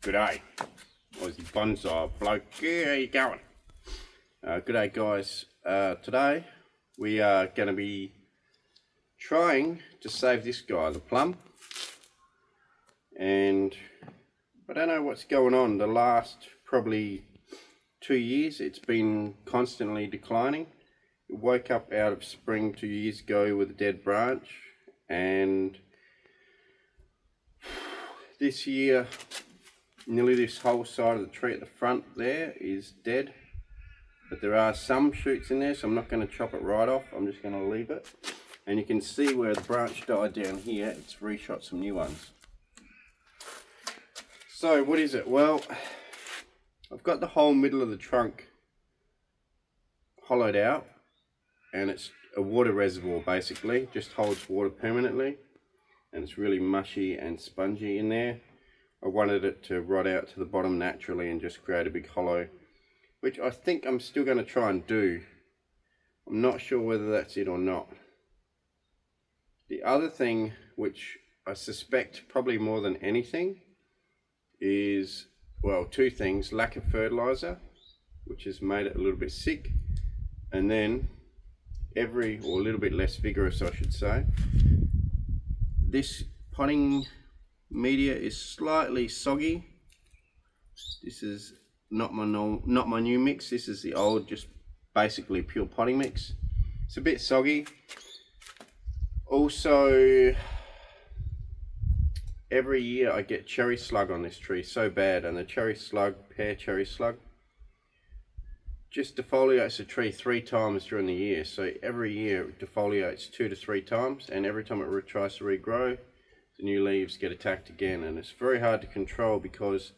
G'day, Aussie Bonsai Bloke. Yeah, how you going? G'day guys. Today we are going to be trying to save this guy, the Plum. And I don't know what's going on. The last probably 2 years it's been constantly declining. It woke up out of spring 2 years ago with a dead branch, and this year nearly this whole side of the tree at the front there is dead, but there are some shoots in there, so I'm not going to chop it right off. I'm just going to leave it, and you can see where the branch died down here. It's reshot some new ones. So what is it? Well, I've got the whole middle of the trunk hollowed out, and it's a water reservoir basically, just holds water permanently, and it's really mushy and spongy in there. I wanted it to rot out to the bottom naturally and just create a big hollow, which I think I'm still going to try and do. I'm not sure whether that's it or not. The other thing, which I suspect probably more than anything, is, well, two things: lack of fertilizer, which has made it a little bit sick, and then or a little bit less vigorous, I should say. This potting media is slightly soggy. This is not my new mix. This is the old, just basically pure potting mix. It's a bit soggy. Also, every year I get cherry slug on this tree so bad, and the pear cherry slug just defoliates the tree 3 times during the year. So every year it defoliates 2 to 3 times, and every time it tries to regrow, the new leaves get attacked again, and it's very hard to control because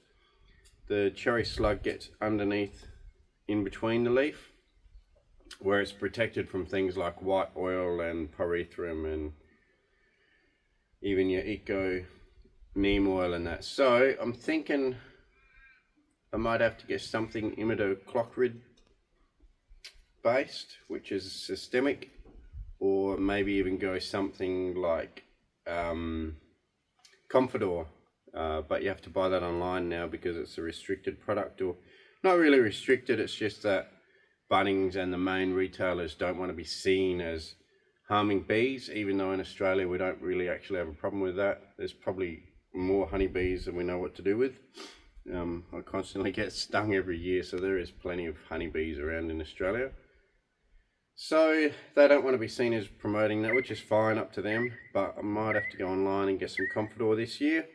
the cherry slug gets underneath in between the leaf, where it's protected from things like white oil and pyrethrum and even your eco neem oil and that. So I'm thinking I might have to get something imidacloprid based, which is systemic, or maybe even go something like Confidor, but you have to buy that online now because it's a restricted product, or not really restricted, it's just that Bunnings and the main retailers don't want to be seen as harming bees, even though in Australia we don't really actually have a problem with that. There's probably more honeybees than we know what to do with. I constantly get stung every year, so there is plenty of honeybees around in Australia. So they don't want to be seen as promoting that, which is fine, up to them, but I might have to go online and get some Confidor this year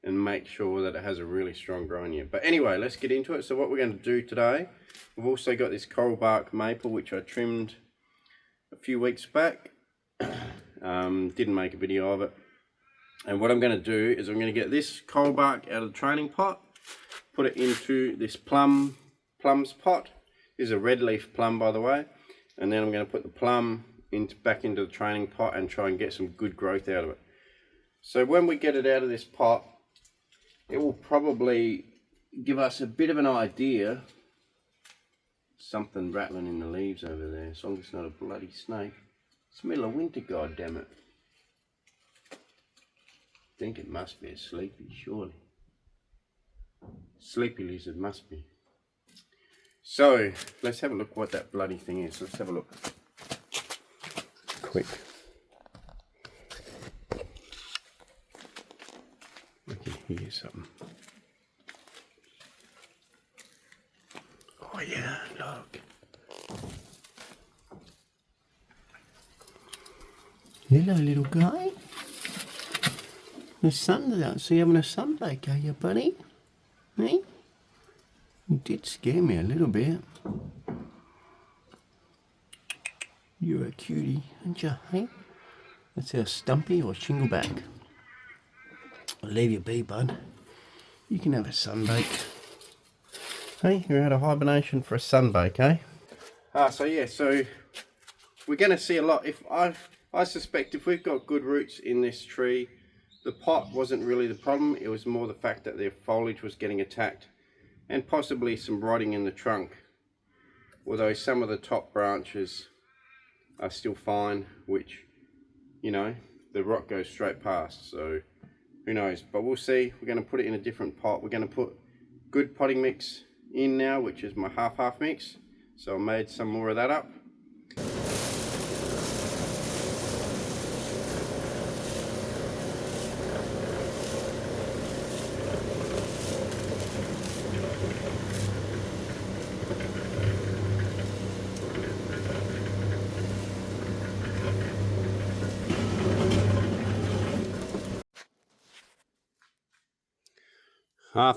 and make sure that it has a really strong growing year. But anyway, let's get into it. So what we're going to do today, we've also got this coral bark maple, which I trimmed a few weeks back. Didn't make a video of it. And what I'm going to do is I'm going to get this coral bark out of the training pot, put it into this plum's pot. This is a red leaf plum, by the way. And then I'm going to put the plum back into the training pot and try and get some good growth out of it. So when we get it out of this pot, it will probably give us a bit of an idea. Something rattling in the leaves over there, as long as it's not a bloody snake. It's the middle of winter, goddammit. I think it must be a sleepy, surely. Sleepy lizard must be. So let's have a look what that bloody thing is. Let's have a look. Quick. I can hear something. Oh yeah, look. Hello, little guy. The sun's out, so you're having a sunbake, are you, buddy? Hey? You did scare me a little bit. You're a cutie, aren't you, hey? That's our Stumpy or Shingleback. I'll leave you be, bud. You can have a sunbake. Hey, you're out of hibernation for a sunbake, eh? So we're going to see a lot. I suspect if we've got good roots in this tree, the pot wasn't really the problem. It was more the fact that the foliage was getting attacked, and possibly some rotting in the trunk, although some of the top branches are still fine, which, you know, the rot goes straight past, so who knows, but we'll see. We're going to put it in a different pot. We're going to put good potting mix in now, which is my half mix. So I made some more of that up.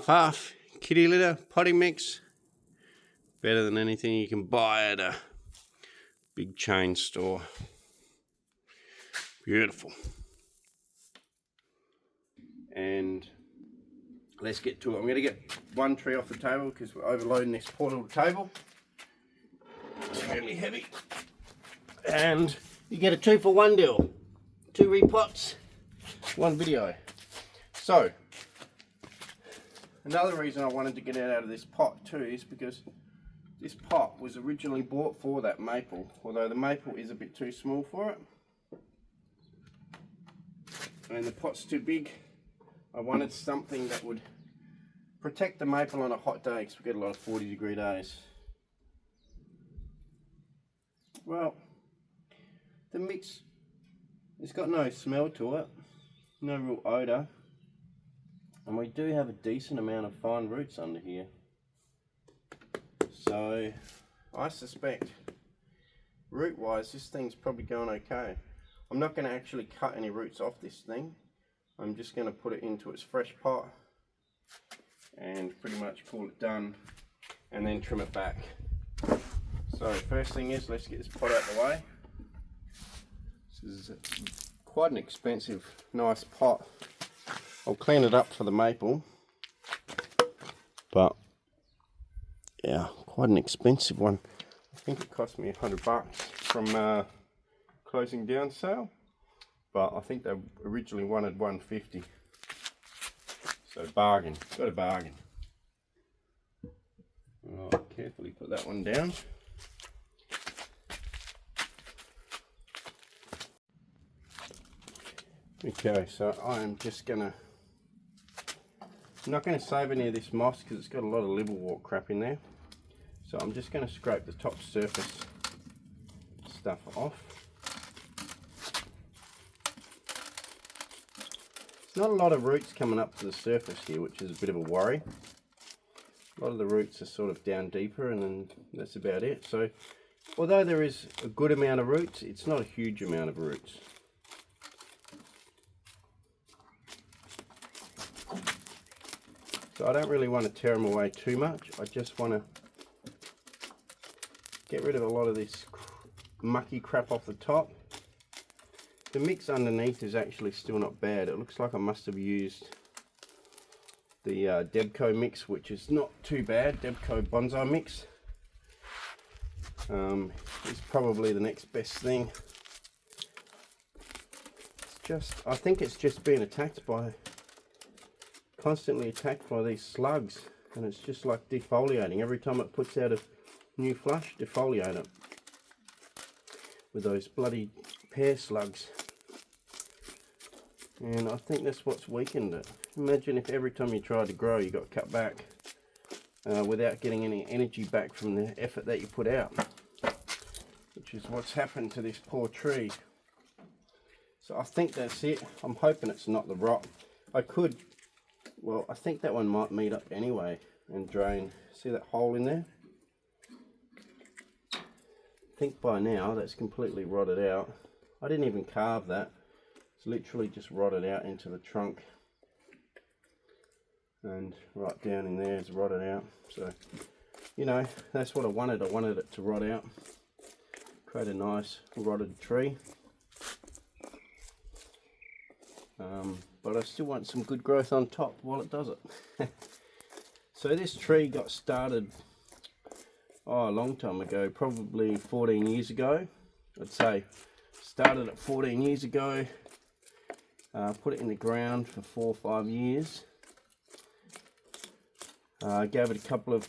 Half kitty litter potting mix, better than anything you can buy at a big chain store. Beautiful. And let's get to it. I'm going to get one tree off the table because we're overloading this poor little table. It's really heavy. And you get a 2-for-1 deal. 2 repots, 1 video. So another reason I wanted to get it out of this pot too is because this pot was originally bought for that maple, although the maple is a bit too small for it. And the pot's too big. I wanted something that would protect the maple on a hot day because we get a lot of 40-degree days. Well, the mix, it's got no smell to it, no real odour. And we do have a decent amount of fine roots under here. So I suspect root wise this thing's probably going okay. I'm not going to actually cut any roots off this thing. I'm just going to put it into its fresh pot and pretty much call it done and then trim it back. So first thing is, let's get this pot out of the way. This is quite an expensive, nice pot. I'll clean it up for the maple, but yeah, quite an expensive one. I think it cost me $100 from closing down sale, but I think they originally wanted $150. So bargain, got a bargain. I'll carefully put that one down. Okay, so I'm just gonna, I'm not going to save any of this moss because it's got a lot of liverwort crap in there. So I'm just going to scrape the top surface stuff off. There's not a lot of roots coming up to the surface here, which is a bit of a worry. A lot of the roots are sort of down deeper, and then that's about it. So although there is a good amount of roots, it's not a huge amount of roots. So I don't really want to tear them away too much. I just want to get rid of a lot of this mucky crap off the top. The mix underneath is actually still not bad. It looks like I must have used the Debco mix, which is not too bad. Debco Bonsai mix. It's probably the next best thing. It's just, I think it's just being attacked by, constantly attacked by these slugs, and it's just like defoliating. Every time it puts out a new flush, defoliate it with those bloody pear slugs. And I think that's what's weakened it. Imagine if every time you tried to grow you got cut back without getting any energy back from the effort that you put out, which is what's happened to this poor tree. So I think that's it. I'm hoping it's not the rot. Well, I think that one might meet up anyway and drain. See that hole in there? I think by now that's completely rotted out. I didn't even carve that. It's literally just rotted out into the trunk. And right down in there is rotted out. So, you know, that's what I wanted. I wanted it to rot out. Create a nice rotted tree. But I still want some good growth on top while it does it. So this tree got started a long time ago, probably 14 years ago. I'd say started at 14 years ago, put it in the ground for 4 or 5 years. Gave it a couple of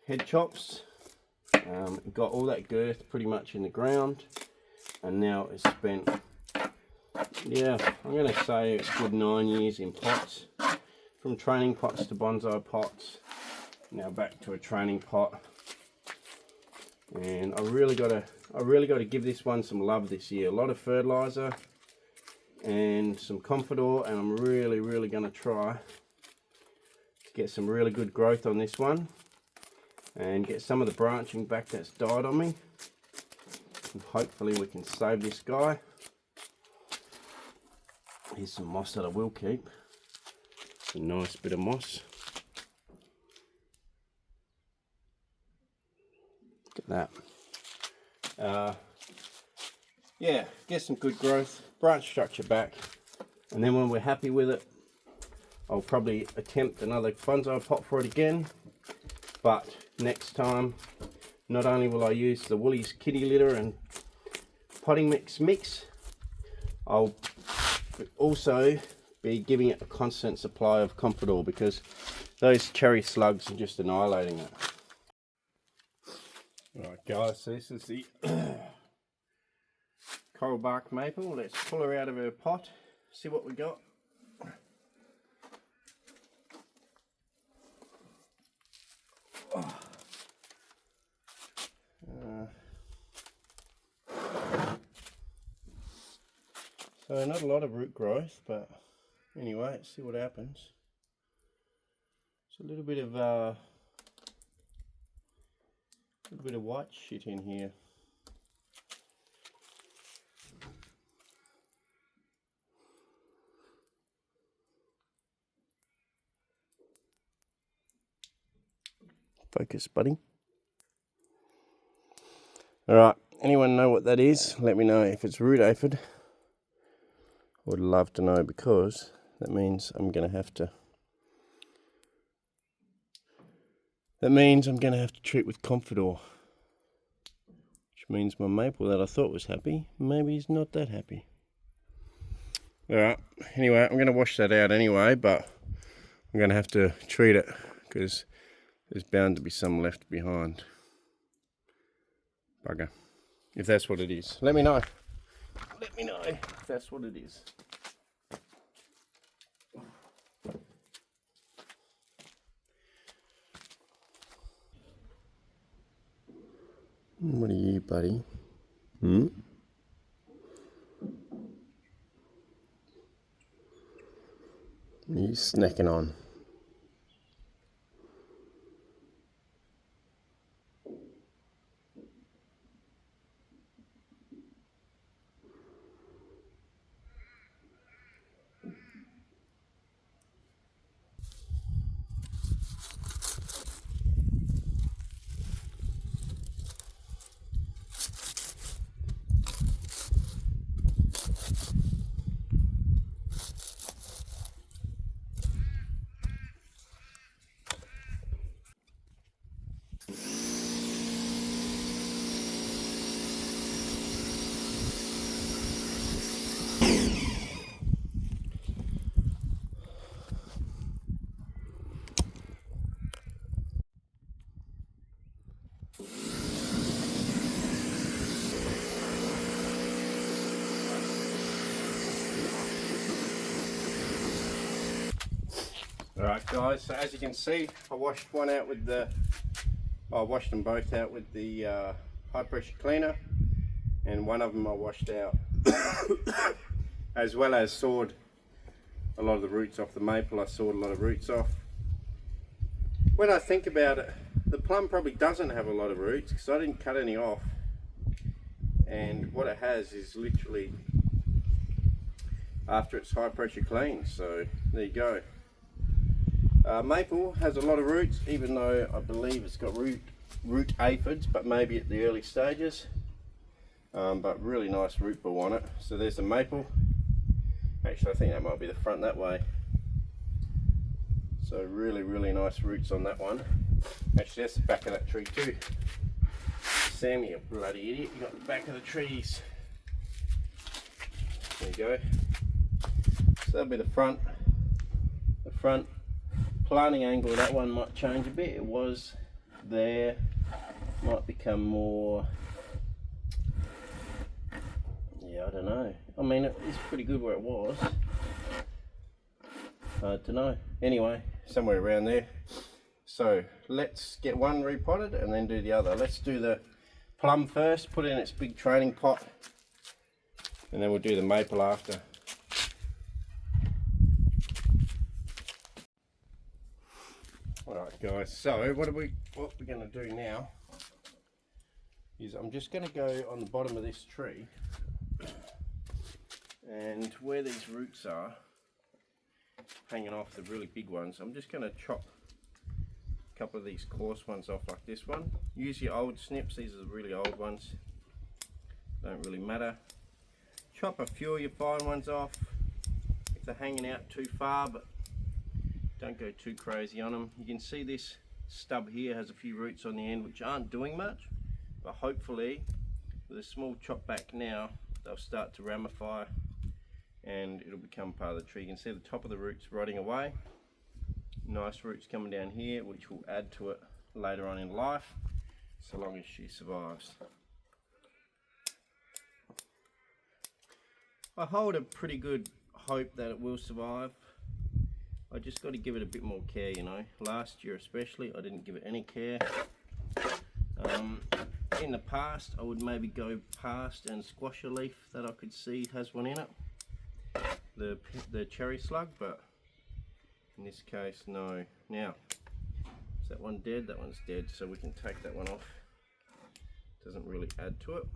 head chops, got all that girth pretty much in the ground, and now it's spent yeah, I'm going to say it's good 9 years in pots. From training pots to bonsai pots. Now back to a training pot. And I really got to give this one some love this year. A lot of fertilizer and some Confidor, and I'm really going to try to get some really good growth on this one and get some of the branching back that's died on me. And hopefully we can save this guy. Here's some moss that I will keep. It's a nice bit of moss. Look at that. Yeah, get some good growth, branch structure back, and then when we're happy with it, I'll probably attempt another bonsai pot for it again. But next time, not only will I use the Woolies kitty litter and potting mix, I'll also be giving it a constant supply of Confidor, because those cherry slugs are just annihilating it. Alright guys, so this is the coral bark maple. Let's pull her out of her pot, see what we got. So not a lot of root growth, but anyway, let's see what happens. It's a little bit of white shit in here. Focus, buddy. Alright, anyone know what that is? Let me know. If it's root aphid, I would love to know, because that means I'm going to have to treat with Confidor. Which means my maple that I thought was happy, maybe he's not that happy. Alright, anyway, I'm going to wash that out anyway, but I'm going to have to treat it, because there's bound to be some left behind. Bugger. If that's what it is, let me know. Let me know if that's what it is. What are you, buddy? What are you snacking on? Alright guys, so as you can see, I washed one out with the, I washed them both out with the high pressure cleaner, and one of them I washed out as well as sawed a lot of the roots off the maple. I sawed a lot of roots off. When I think about it, the plum probably doesn't have a lot of roots because I didn't cut any off, and what it has is literally after it's high pressure clean. So there you go. Maple has a lot of roots, even though I believe it's got root aphids, but maybe at the early stages. But really nice root ball on it. So there's the maple. Actually, I think that might be the front that way. So really nice roots on that one. Actually, that's the back of that tree too. Sammy, you bloody idiot, you got the back of the trees. There you go. So that'll be the front. The front planting angle of that one might change a bit. It was there, might become more, yeah, Yeah, I don't know. I mean, it's pretty good where it was. Hard to know. Anyway, somewhere around there. So let's get one repotted and then do the other. Let's do the plum first, put it in its big training pot, and then we'll do the maple after. Alright guys, so what we're going to do now is I'm just going to go on the bottom of this tree, and where these roots are hanging off, the really big ones, I'm just going to chop a couple of these coarse ones off like this one. Use your old snips, these are the really old ones, don't really matter. Chop a few of your fine ones off if they're hanging out too far, but don't go too crazy on them. You can see this stub here has a few roots on the end which aren't doing much, but hopefully with a small chop back now they'll start to ramify and it'll become part of the tree. You can see the top of the roots rotting away. Nice roots coming down here which will add to it later on in life, so long as she survives. I hold a pretty good hope that it will survive. I just got to give it a bit more care, you know. Last year especially I didn't give it any care. In the past I would maybe go past and squash a leaf that I could see has one in it, the cherry slug, but in this case no. Now, is that one dead? That one's dead, so we can take that one off. Doesn't really add to it.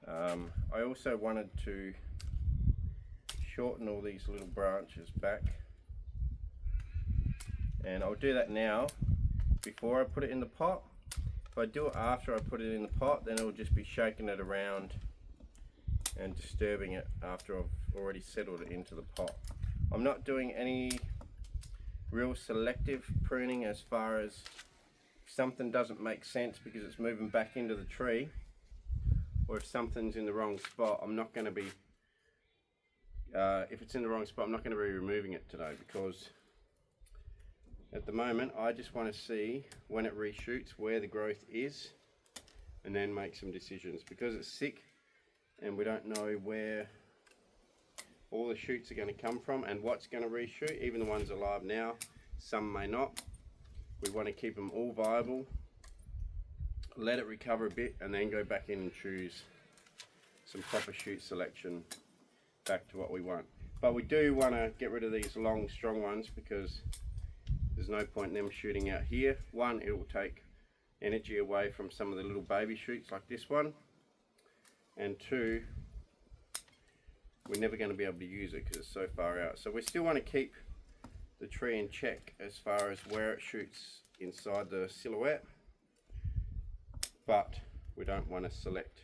I also wanted to shorten all these little branches back, and I'll do that now before I put it in the pot. If I do it after I put it in the pot, then it'll just be shaking it around and disturbing it after I've already settled it into the pot. I'm not doing any real selective pruning as far as if something doesn't make sense because it's moving back into the tree, or if something's in the wrong spot. I'm not going to be if it's in the wrong spot, I'm not going to be removing it today, because at the moment I just want to see when it reshoots where the growth is and then make some decisions, because it's sick and we don't know where all the shoots are going to come from and what's going to reshoot. Even the ones alive now, some may not. We want to keep them all viable, let it recover a bit, and then go back in and choose some proper shoot selection back to what we want. But we do want to get rid of these long strong ones, because there's no point in them shooting out here. One, it will take energy away from some of the little baby shoots like this one, and two, we're never going to be able to use it because it's so far out. So we still want to keep the tree in check as far as where it shoots inside the silhouette, but we don't want to select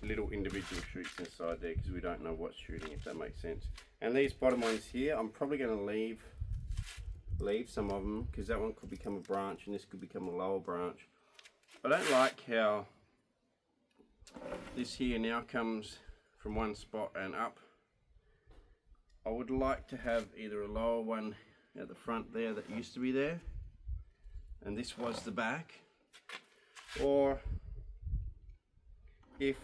little individual shoots inside there because we don't know what's shooting, if that makes sense. And these bottom ones here, I'm probably going to leave some of them, because that one could become a branch and this could become a lower branch. I don't like how this here now comes from one spot and up. I would like to have either a lower one at the front there that used to be there, and this was the back, or if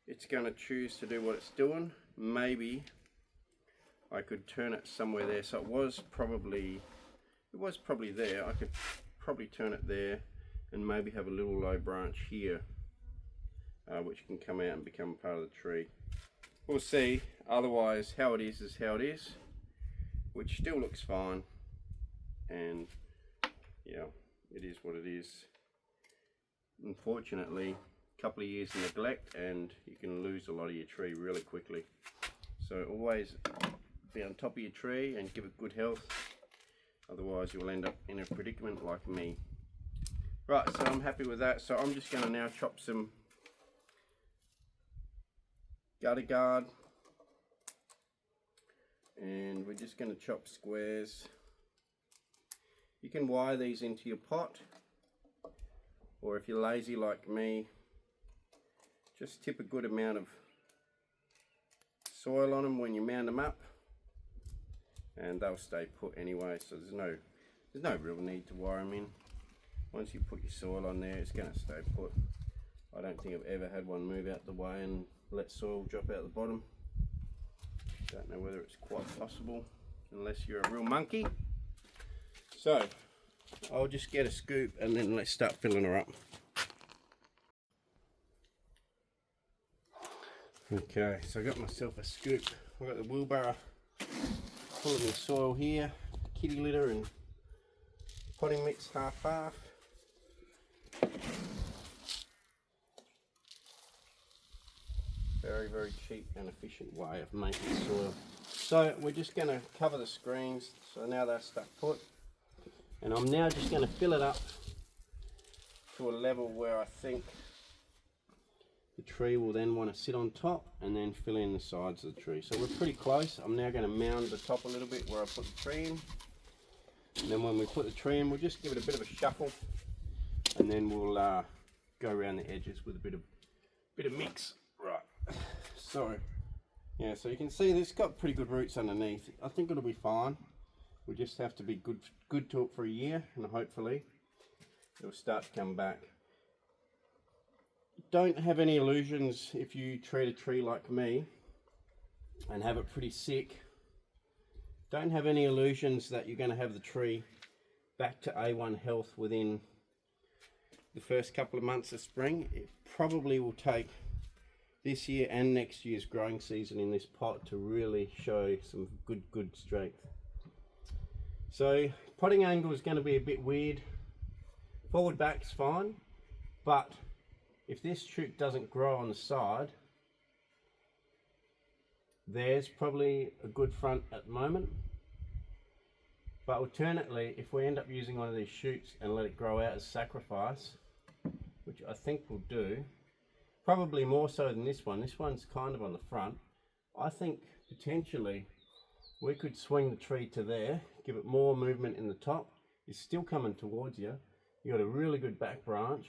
it's going to choose to do what it's doing, maybe I could turn it somewhere there. So it was probably there. I could probably turn it there and maybe have a little low branch here, which can come out and become part of the tree. We'll see. Otherwise, how it is how it is, which still looks fine, and yeah, it is what it is. Unfortunately, a couple of years of neglect and you can lose a lot of your tree really quickly. So always be on top of your tree and give it good health, otherwise you'll end up in a predicament like me. Right, so I'm happy with that. So I'm just going to now chop some gutter guard, and we're just going to chop squares. You can wire these into your pot, or if you're lazy like me, just tip a good amount of soil on them when you mound them up, and they'll stay put anyway, so there's no real need to wire them in. Once you put your soil on there, it's going to stay put. I don't think I've ever had one move out the way and let soil drop out the bottom. Don't know whether it's quite possible unless you're a real monkey. So I'll just get a scoop and then let's start filling her up. Okay, so I got myself a scoop. I've got the wheelbarrow full of my soil here, kitty litter and potting mix half. Very, very cheap and efficient way of making soil. So we're just going to cover the screens, so now they're stuck put. And I'm now just going to fill it up to a level where I think the tree will then want to sit on top and then fill in the sides of the tree. So we're pretty close. I'm now going to mound the top a little bit where I put the tree in. And then when we put the tree in, we'll just give it a bit of a shuffle. And then we'll go around the edges with a bit of mix. Right. So, yeah, so you can see this got pretty good roots underneath. I think it'll be fine. We just have to be good to it for a year, and hopefully it'll start to come back. Don't have any illusions if you treat a tree like me and have it pretty sick. Don't have any illusions that you're going to have the tree back to A1 health within the first couple of months of spring. It probably will take this year and next year's growing season in this pot to really show some good strength. So potting angle is going to be a bit weird. Forward back's fine, but if this shoot doesn't grow on the side, there's probably a good front at the moment. But alternately, if we end up using one of these shoots and let it grow out as sacrifice, which I think we'll do, probably more so than this one's kind of on the front, I think potentially we could swing the tree to there, give it more movement in the top. It's still coming towards you. You got a really good back branch,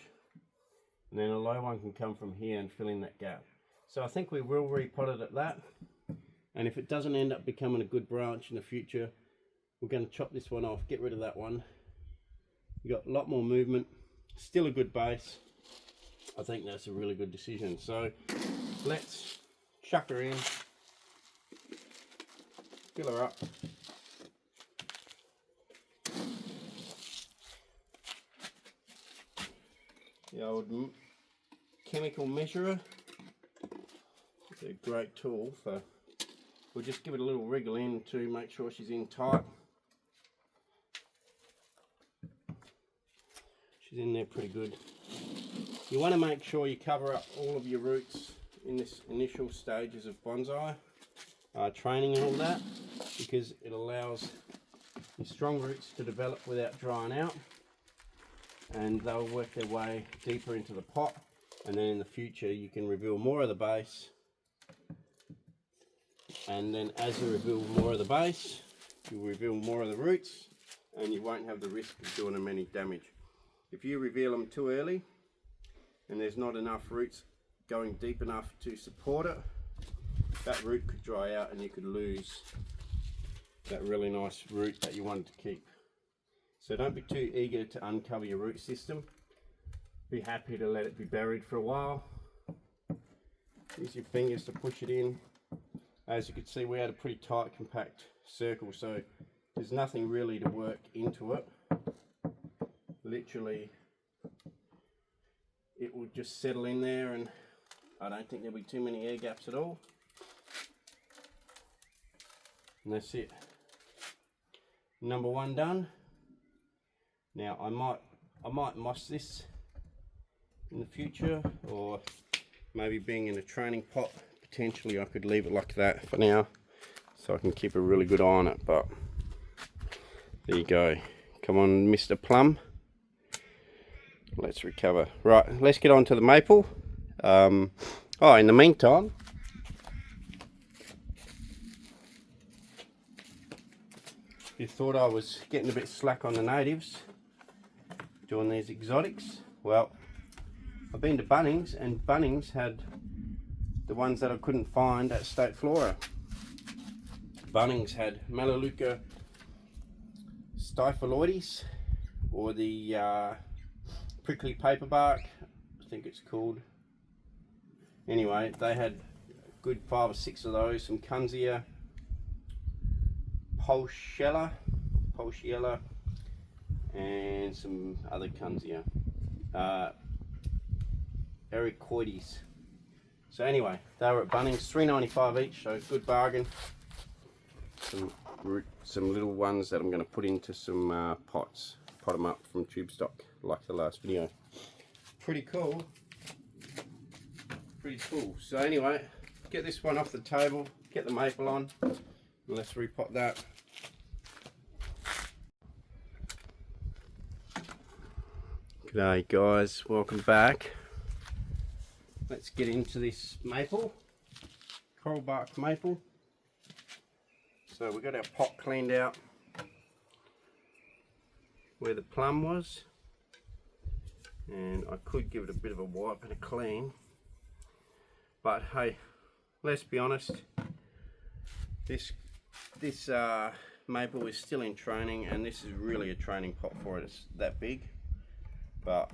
and then a low one can come from here and fill in that gap. So I think we will repot it at that, and if it doesn't end up becoming a good branch in the future, we're going to chop this one off, get rid of that one. You got a lot more movement, still a good base. I think that's a really good decision. So let's chuck her in, fill her up. The old chemical measurer. It's a great tool for, we'll just give it a little wriggle in to make sure she's in tight. She's in there pretty good. You want to make sure you cover up all of your roots in this initial stages of bonsai training and all that, because it allows your strong roots to develop without drying out, and they'll work their way deeper into the pot, and then in the future you can reveal more of the base, and then as you reveal more of the base, you'll reveal more of the roots, and you won't have the risk of doing them any damage. If you reveal them too early and there's not enough roots going deep enough to support it, that root could dry out and you could lose that really nice root that you wanted to keep. So don't be too eager to uncover your root system. Be happy to let it be buried for a while. Use your fingers to push it in. As you can see, we had a pretty tight compact circle, so there's nothing really to work into it. Literally it will just settle in there, and I don't think there'll be too many air gaps at all. And that's it. Number one done. Now I might moss this in the future, or maybe being in a training pot, potentially I could leave it like that for now so I can keep a really good eye on it. But there you go. Come on, Mr. Plum. Let's recover. Right, let's get on to the maple. In the meantime, you thought I was getting a bit slack on the natives doing these exotics. Well, I've been to Bunnings, and Bunnings had the ones that I couldn't find at State Flora. Bunnings had Melaleuca styphiloides, or the prickly paperbark, I think it's called. Anyway, they had a good 5 or 6 of those, some Kunzia, Polshella, and some other Kunzia, Ericoides. So anyway, they were at Bunnings, $3.95 each, so good bargain. Some little ones that I'm going to put into some pots, pot them up from tube stock, like the last video. Pretty cool. So anyway, get this one off the table, get the maple on, and let's repot that. G'day guys, welcome back. Let's get into this maple, coral bark maple. So we got our pot cleaned out where the plum was, and I could give it a bit of a wipe and a clean, but hey, let's be honest, this maple is still in training, and this is really a training pot for it. It's that big. But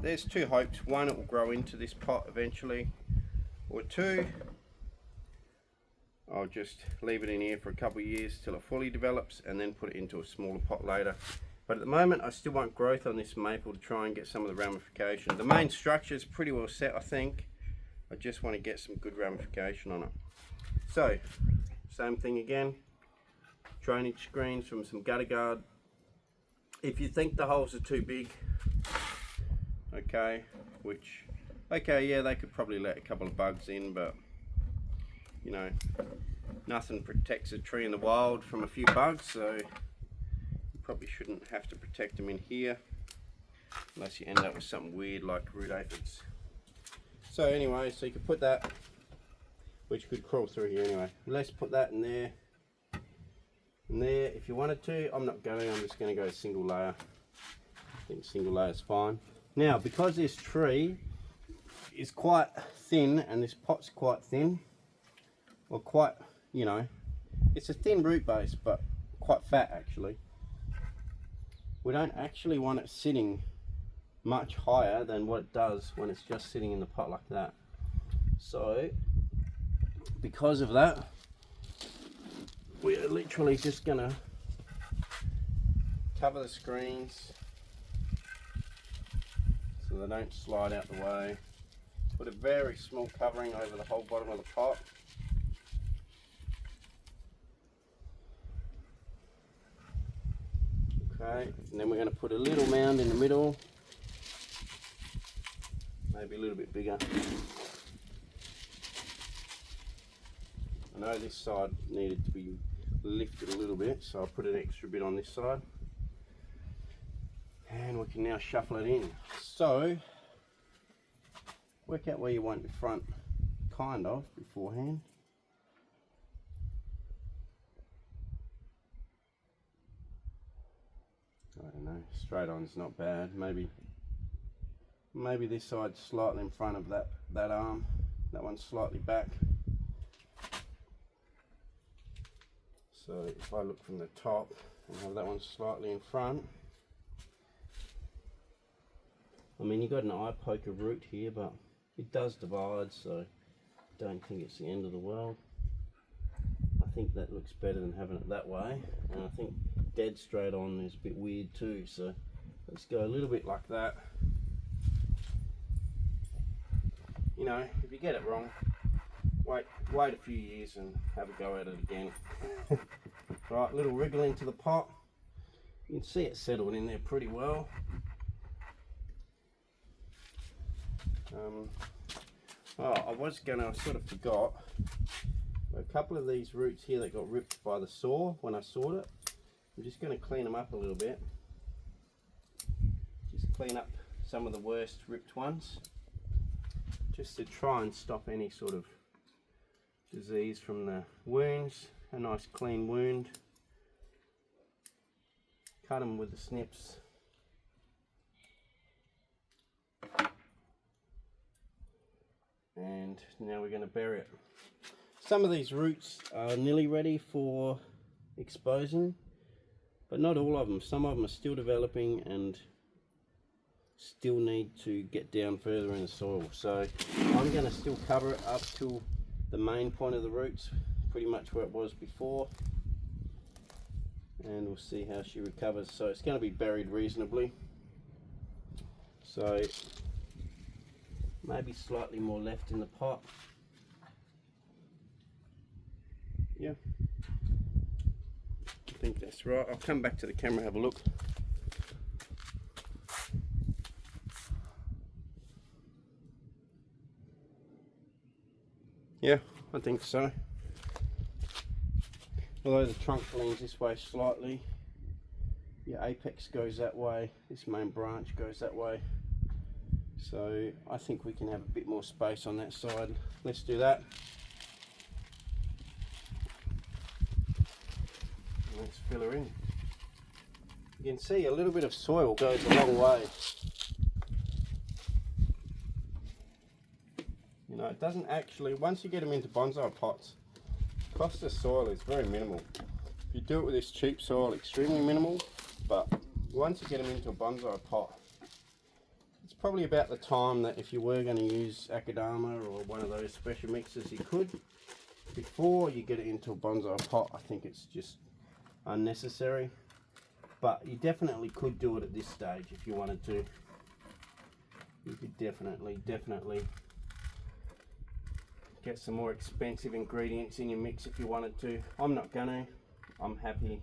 there's 2 hopes. One, it will grow into this pot eventually, or 2, I'll just leave it in here for a couple of years till it fully develops and then put it into a smaller pot later. But at the moment I still want growth on this maple to try and get some of the ramification. The main structure is pretty well set, I think. I just want to get some good ramification on it. So, same thing again. Drainage screens from some gutter guard. If you think the holes are too big, okay, yeah, they could probably let a couple of bugs in, but you know, nothing protects a tree in the wild from a few bugs, so you probably shouldn't have to protect them in here unless you end up with something weird like root aphids. So anyway, so you could put that, which could crawl through here anyway. Let's put that in there. And there, if you wanted to. I'm not going, I'm just going to go single layer. I think single layer is fine. Now, because this tree is quite thin and this pot's quite thin, or quite, you know, it's a thin root base but quite fat actually. We don't actually want it sitting much higher than what it does when it's just sitting in the pot like that. So, because of that, we're literally just gonna cover the screens so they don't slide out the way. Put a very small covering over the whole bottom of the pot. Okay, and then we're going to put a little mound in the middle, maybe a little bit bigger. I know this side needed to be lifted a little bit, so I'll put an extra bit on this side. And we can now shuffle it in. So, work out where you want your front, kind of, beforehand. I don't know, straight on's not bad. Maybe this side's slightly in front of that arm. That one's slightly back. So if I look from the top and have that one slightly in front, I mean, you've got an eye poker root here, but it does divide, so I don't think it's the end of the world. I think that looks better than having it that way, and I think dead straight on is a bit weird too, so let's go a little bit like that. You know, if you get it wrong, wait a few years and have a go at it again. Right, little wriggle into the pot. You can see it settled in there pretty well. I sort of forgot a couple of these roots here that got ripped by the saw when I sawed it. I'm just going to clean them up a little bit. Just clean up some of the worst ripped ones, just to try and stop any sort of disease from the wounds. A nice clean wound. Cut them with the snips. And now we're going to bury it. Some of these roots are nearly ready for exposing, but not all of them. Some of them are still developing, and still need to get down further in the soil. So I'm going to still cover it up till the main point of the roots, pretty much where it was before, and we'll see how she recovers. So it's going to be buried reasonably, so maybe slightly more left in the pot. Yeah, I think that's right. I'll come back to the camera, have a look. Yeah, I think so. Although the trunk leans this way slightly, your apex goes that way, this main branch goes that way. So I think we can have a bit more space on that side. Let's do that. Let's fill her in. You can see a little bit of soil goes a long way. You know, it doesn't actually, once you get them into bonsai pots, the cost of soil is very minimal. If you do it with this cheap soil, extremely minimal, but once you get them into a bonsai pot, it's probably about the time that if you were going to use Akadama or one of those special mixes, you could. Before you get it into a bonsai pot, I think it's just unnecessary, but you definitely could do it at this stage if you wanted to. You could definitely get some more expensive ingredients in your mix if you wanted to. I'm not gonna. I'm happy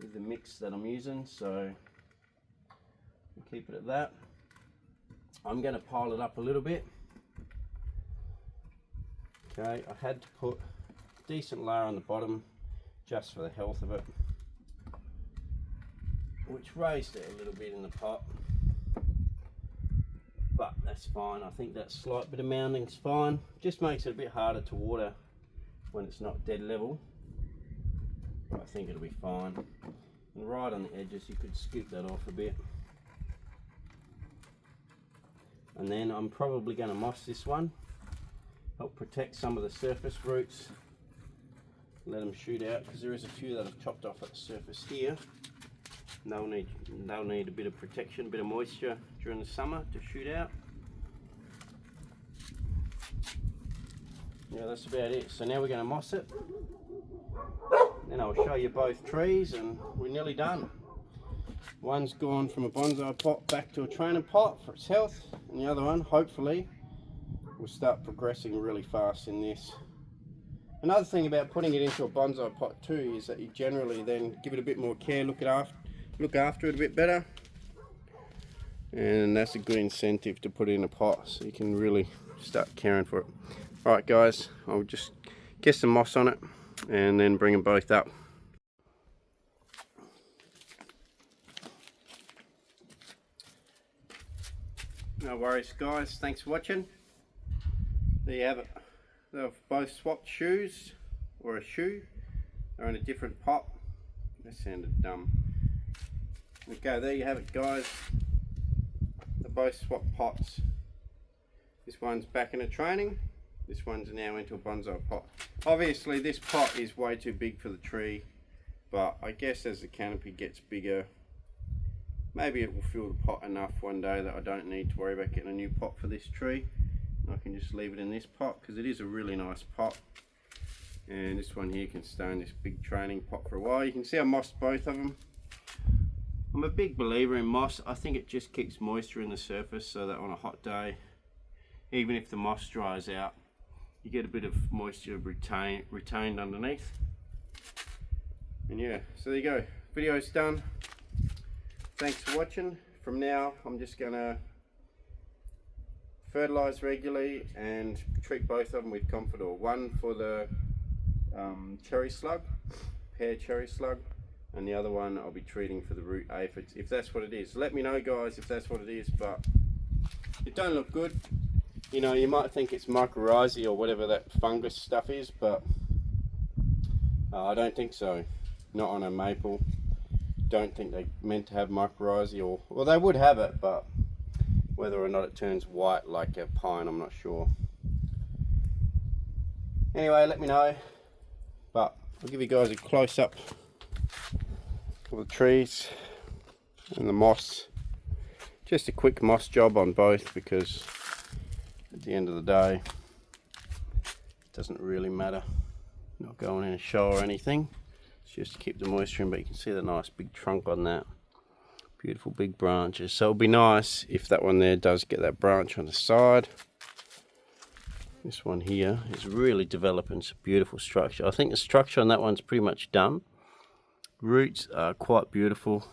with the mix that I'm using, so we'll keep it at that. I'm gonna pile it up a little bit. Okay, I had to put a decent layer on the bottom just for the health of it, which raised it a little bit in the pot, but that's fine. I think that slight bit of mounding is fine. Just makes it a bit harder to water when it's not dead level, but I think it'll be fine. And right on the edges you could scoop that off a bit. And then I'm probably going to moss this one, help protect some of the surface roots, let them shoot out, because there is a few that I've chopped off at the surface here. They'll need a bit of protection, a bit of moisture during the summer to shoot out. Yeah, that's about it. So now we're going to moss it. Then I'll show you both trees and we're nearly done. One's gone from a bonsai pot back to a training pot for its health, and the other one, hopefully, will start progressing really fast in this. Another thing about putting it into a bonsai pot too is that you generally then give it a bit more care, look after it a bit better, and that's a good incentive to put it in a pot, so you can really start caring for it. Alright guys, I'll just get some moss on it and then bring them both up. No worries guys, thanks for watching. There you have it. They've both swapped shoes, or a shoe. They're in a different pot. That sounded dumb. Okay, there you have it guys. They both swapped pots. This one's back in a training. This one's now into a bonsai pot. Obviously this pot is way too big for the tree, but I guess as the canopy gets bigger, maybe it will fill the pot enough one day that I don't need to worry about getting a new pot for this tree. I can just leave it in this pot because it is a really nice pot, and this one here can stay in this big training pot for a while. You can see I mossed both of them. I'm a big believer in moss. I think it just keeps moisture in the surface so that on a hot day, even if the moss dries out, you get a bit of moisture retained underneath. And yeah, so there you go, video's done. Thanks for watching. From now I'm just gonna fertilize regularly and treat both of them with Confidor. One for the cherry slug, pear cherry slug, and the other one I'll be treating for the root aphids, if that's what it is. Let me know guys if that's what it is, but it don't look good. You know, you might think it's mycorrhizae or whatever that fungus stuff is, but I don't think so. Not on a maple. Don't think they're meant to have mycorrhizae, or well, they would have it, but whether or not it turns white like a pine, I'm not sure. Anyway, let me know. But I'll give you guys a close-up of the trees and the moss. Just a quick moss job on both, because at the end of the day it doesn't really matter. Not going in a show or anything. It's just to keep the moisture in, but you can see the nice big trunk on that. Beautiful big branches. So it'll be nice if that one there does get that branch on the side. This one here is really developing some beautiful structure. I think the structure on that one's pretty much done. Roots are quite beautiful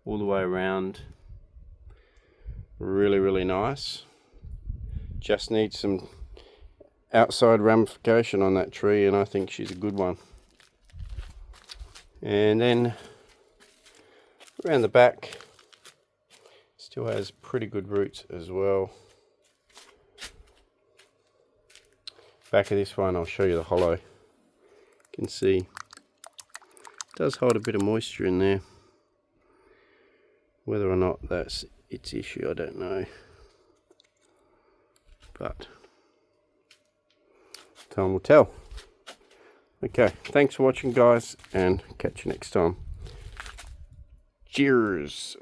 all the way around. Really, really nice. Just needs some outside ramification on that tree, and I think she's a good one. And then around the back, still has pretty good roots as well. Back of this one, I'll show you the hollow. You can see it does hold a bit of moisture in there. Whether or not that's its issue, I don't know. But time will tell. Okay, thanks for watching, guys, and catch you next time. Cheers.